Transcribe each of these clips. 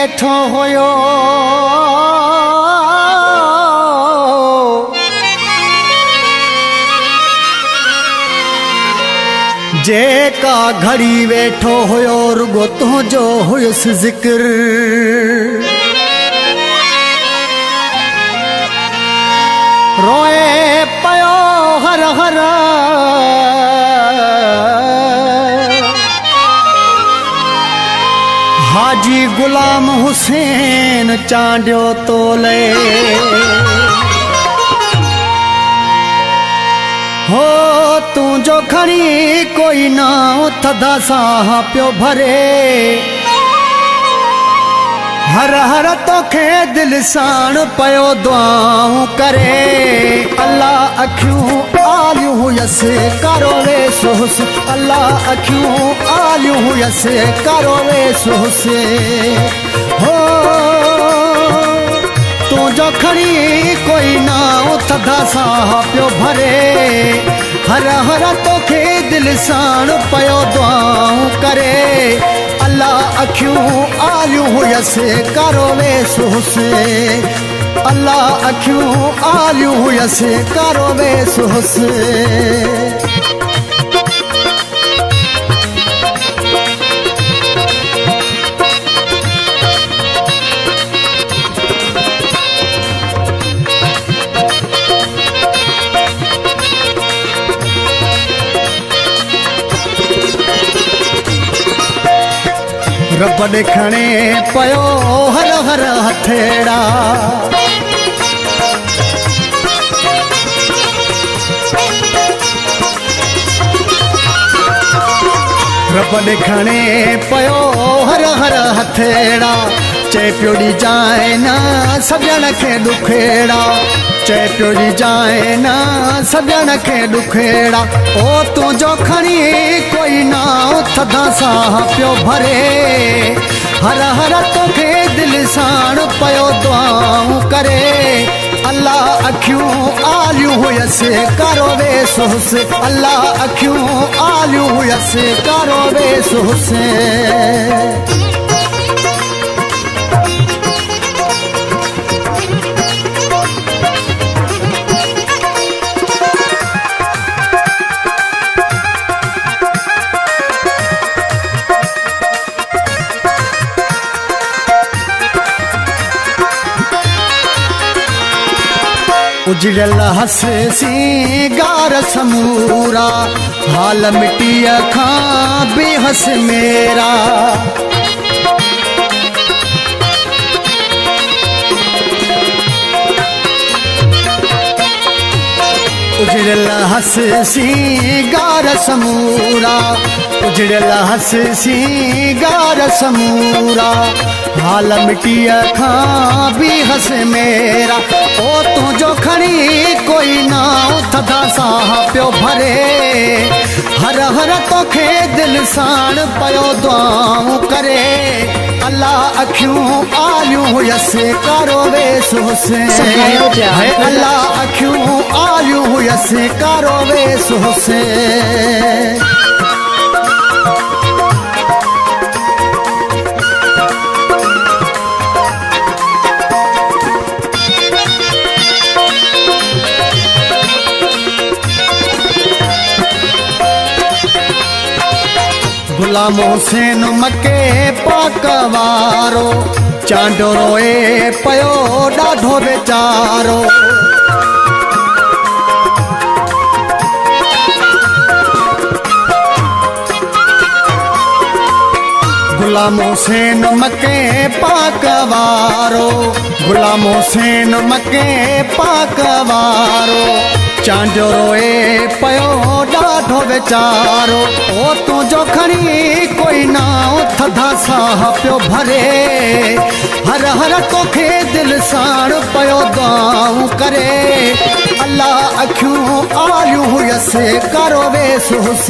वेठो होयो जेका घड़ी वेठो होयो रुगो तुझो हुयुसि ज़िक्र रोए पयो हर हर हाजी गुलाम हुसैन चांडियो तोले हो तू जो खड़ी कोई ना थदा साह प्यो भरे हर हर तोखे दिल साण पयो दुआऊं करे अल्लाह अखियूं आलियूं हुयसि करो वे सोस अल्लाह अखियूं आलियूं हुयसि करो वे सोस हो तू जो खड़ी कोई ना थदा साह प्यो भरे हर हर तोखे दिल साण पयो दुआऊं करे अल्लाह अखियूं आलियूं हुयसि करो वे सोस अल्लाह अखियूं आलियूं हुयसि करो वे सोस रब ॾिखणे पयो हर हर हथेड़ा रब ॾिखणे पयो हर हर हथेड़ा चए पियो ॾिजाए न सभु ॼण खे ॾुखेड़ा चए पियो ॾिजाए न सभु ॼण खे ॾुखेड़ा ओ तुंहिंजो खणी कोई ना थदा साह पियो भरे हर हर तोखे दिल साण पयो दुआऊं करे अल्लाह अखियूं आलियूं हुयसि करो वे सोस अल्लाह अखियूं आलियूं हुयसि करो वे सोस उजड़ल हस सिंगार समूरा हाल मिटीअ खां बेहस मेरा उजड़ल हस सिंगार समूरा उजड़ल हस सिंगार समूरा हाल मिटीअ खां बेहस मेरा ओ तुंहिंजो खणी कोई ना थदा साह पियो भरे हर हर तोखे दिल साण पयो दुआऊं करे अल्लाह अखियूं आलियूं हुयसि करो वे सोस अल्लाह अखियूं आलियूं हुयसि करो वे सोस गुलाम हुसैन मके पाक वारो चांडो रोए पयो ॾाढो बेचारो गुलाम हुसैन मके पाक वारो गुलाम हुसैन मके पाक वारो चांडो रोए पयो ॾाढो बेचारो ओ तुंहिंजो खणी कोई ना थदा साह पियो भरे हर हर तोखे दिल साण पयो दुआऊं करे अल्लाह अखियूं आलियूं हुयसि करो वे सोस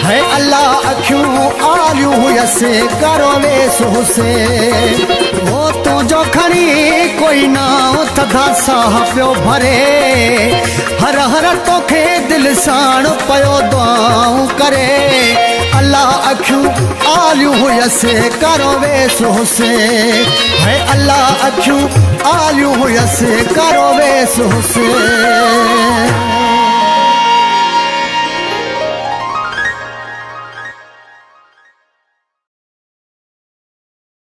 है अल्लाह अखियूं आलियूं हुयसि करो वे सोस ओ तुंहिंजो खणी कोई ना थदा साह पियो भरे हर हर तोखे दिल साण पयो दुआऊं करे अल्लाह अखियूं आलियूं हुयसि करो वेसो से है अल्लाह अखियूं आलियूं हुयसि करो वेसो से